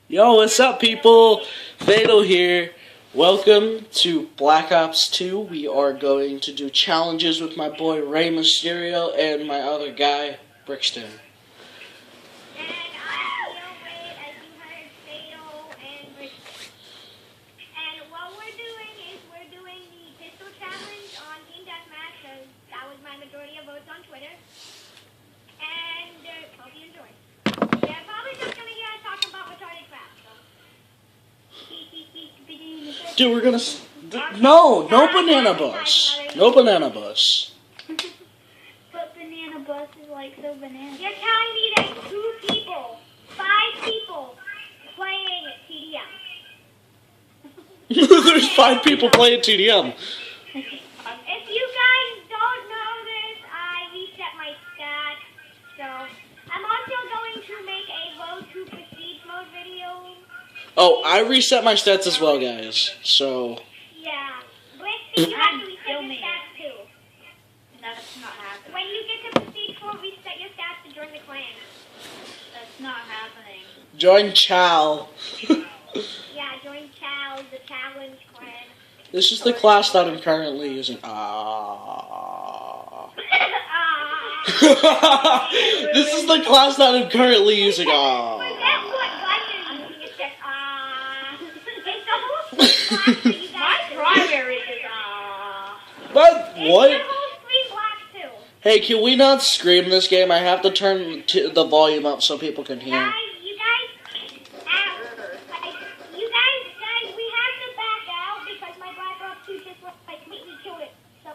Yo, what's up, people? Fatal here. Welcome to Black Ops 2. We are going to do challenges with my boy Rey Mysterio and my other guy, Brixton. And I'm Ray, as you heard, Fatal and Brixton. And what we're doing is we're doing the pistol challenge on Team Deathmatch, because that was my majority of votes on Twitter. And hope you enjoy. They're probably just going to hear us talking about retarded crap, so. Dude, we're gonna... No banana bus. No banana bus. But banana bus is like so banana. You're telling me there's 5 people playing TDM. There's 5 people playing TDM. If you guys don't know this, I reset my stats. So I'm also going to make a road to prestige mode video. Oh, I reset my stats as well, guys. So... Yeah. Brixton, you have to reset your stats too. That's not happening. When you get to prestige 4, reset your stats to join the clan. That's not happening. Join Chow. Yeah, join Chow, the challenge clan. This is the class that I'm currently using. This is the class that I'm currently using. Forget what button you're using. It's just It's the whole screen black for you My guys. primary is But It's what? the whole screen black too. Hey, can we not scream this game? I have to turn the volume up so people can hear. Guys, you guys, we have to back out because my Black Ops 2 just completely killed it. So,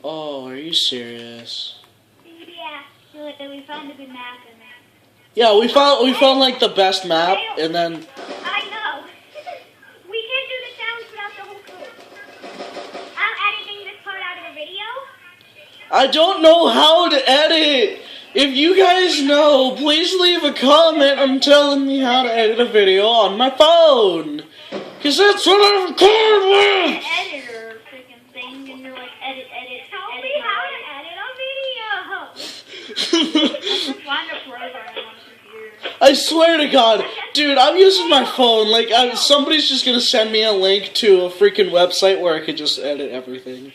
Oh, are you serious? yeah. we found a good map in there. Yeah, we found like the best map, and then I know. We can't do the challenge without the whole crew. I'm editing this part out of a video. I don't know how to edit. If you guys know, please leave a comment on telling me how to edit a video on my phone. Cause that's what I'm record with. Editor freaking thing, and you're like, edit. Tell me how to edit a video. Just find a program on the computer. I swear to God, dude, I'm using my phone. Like, somebody's just gonna send me a link to a freaking website where I could just edit everything.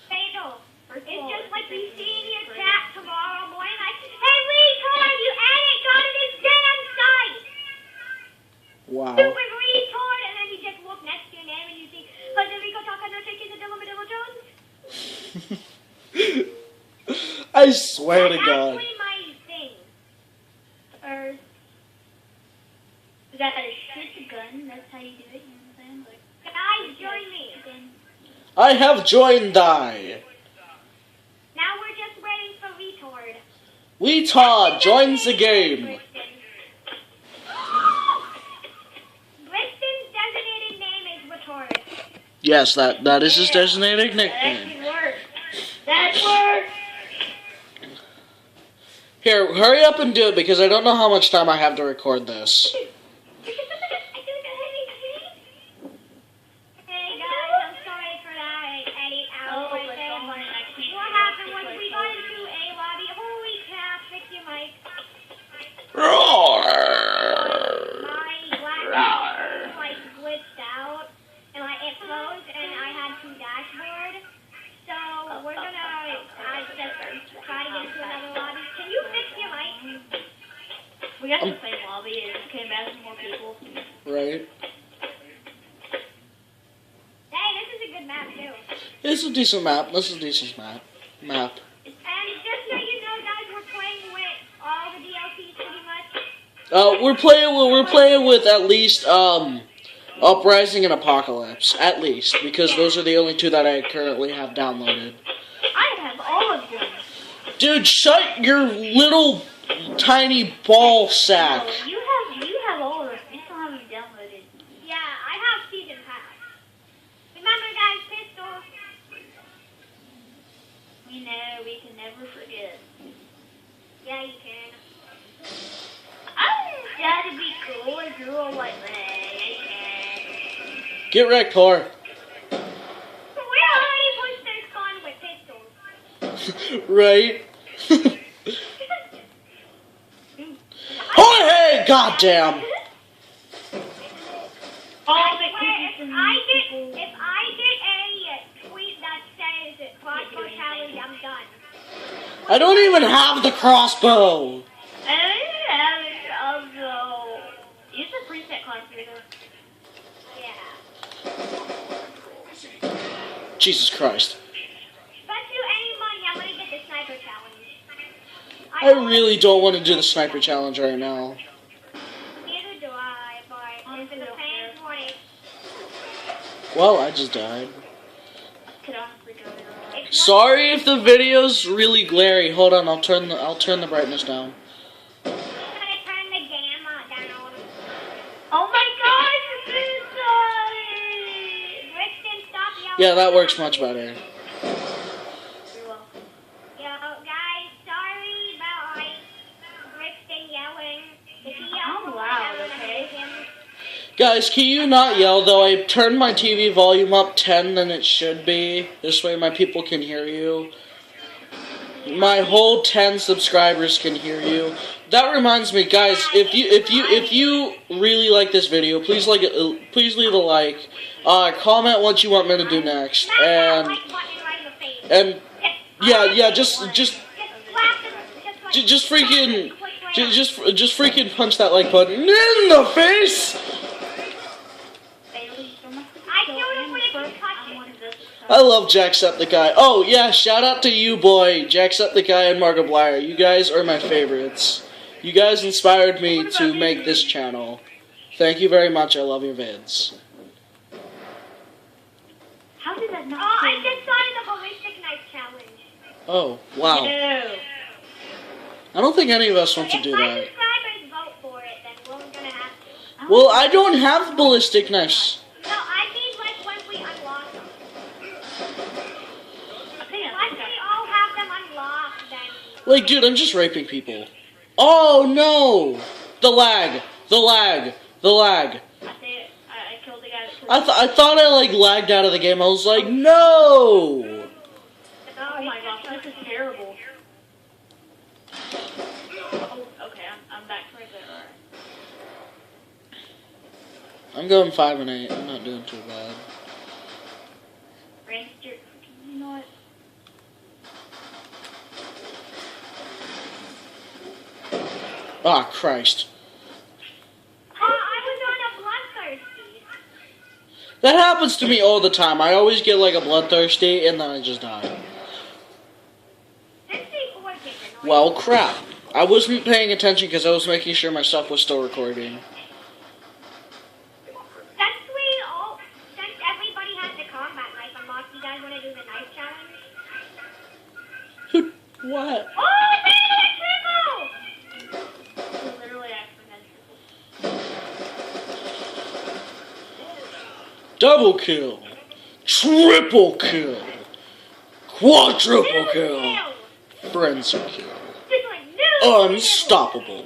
Fatal. It's just like we see in your chat tomorrow morning. Like, hey, retard, you edit. Go to this damn site. Wow. Stupid retard. And then you just look next to your name and you see Federico Takanoche is a Dillamidillo Jones. I swear to That's God. actually my thing. Or you gotta shoot the gun. That's how you do it. You know what I'm saying? Like, Guys, join me. gun. I have joined thy. Now we're just waiting for retard. Todd joins the game. Brixton's designated name is retard. Yes, that is his designated That nickname. actually works. That works. Here, hurry up and do it because I don't know how much time I have to record this. Hey guys, I'm sorry for that. I edit out right there. What happened was we got into a lobby. Holy crap, fix your mic. Roar! My black like glitched out and it froze and I had to dashboard. So we're gonna just try to get into another lobby. Can you fix your mic? We got the same lobby. It just came back with more people. Right? Hey, this is a good map too. It's a decent map. This is a decent map. And just so you know, guys, we're playing with all the DLCs pretty much. We're playing with at least Uprising and Apocalypse, at least, because those are the only 2 that I currently have downloaded. I have all of them. Dude, shut your little tiny ball sack. No, you have all of them. You still haven't downloaded. Yeah, I have season pass. Remember, guys, pistol. We know we can never forget. Yeah, you can. I'm trying to be cool and do all like that. Get wrecked, car. We already pushed this con with pistols. Right? Oh, hey, goddamn. If I get a tweet that says crossbow challenge, I'm done. I don't even have the crossbow. Use the preset class reader. Yeah. Jesus Christ. Bet you any money I'm gonna get the sniper challenge. I really don't want to do the sniper challenge right now. Neither do I, but if it depends on it. Well, I just died. Could honestly go there. It's Sorry if the video's really glary. Hold on, I'll turn the brightness down. I'm gonna turn the gamma down. Oh my gosh, this Brixton, stop yelling. Yeah, that works much better. You're welcome. Yo, guys, sorry about Brixton yelling. If he yells I'm more, loud, I'm gonna okay? hate him. Guys, can you not yell though? I turned my TV volume up 10 than it should be. This way my people can hear you. My whole 10 subscribers can hear you. That reminds me, guys, if you really like this video, please please leave a like. Comment what you want me to do next. Smash that And like button right in the face. and yeah, just Just slap him. just freaking just freaking punch that like button in the face. I killed him with a concussion. I love Jacksepticeye. Oh yeah, shout out to you, boy, Jacksepticeye and Markiplier. You guys are my favorites. You guys inspired me to make this channel. Thank you very much. I love your vids. How did that not Oh, I just started the ballistic knife challenge. Oh wow. No. I don't think any of us want to If do my that. subscribers vote for it, then we're gonna have to. Well, I don't have ballistic knives. No, I mean like when we unlock them. Once we all have them unlocked, then. Like, dude, I'm just raping people. Oh no! The lag. The lag. The lag. I killed the guy that killed I thought I like lagged out of the game. I was like, no. Oh my gosh, this is terrible. Oh, okay, I'm back right there. Alright. I'm going 5 and 8. I'm not doing too bad. Ranger, you know what? Ah, Christ. Oh, I was on a bloodthirsty. That happens to me all the time. I always get like a bloodthirsty and then I just die. This record is annoying. Well, crap. I wasn't paying attention because I was making sure my stuff was still recording. Since everybody has the combat knife unlocked, you guys want to do the knife challenge? What? Oh, I made it triple! Literally, I forgot. Double kill. Triple kill. Quadruple kill. Frenzy kill. Just like, no! Unstoppable.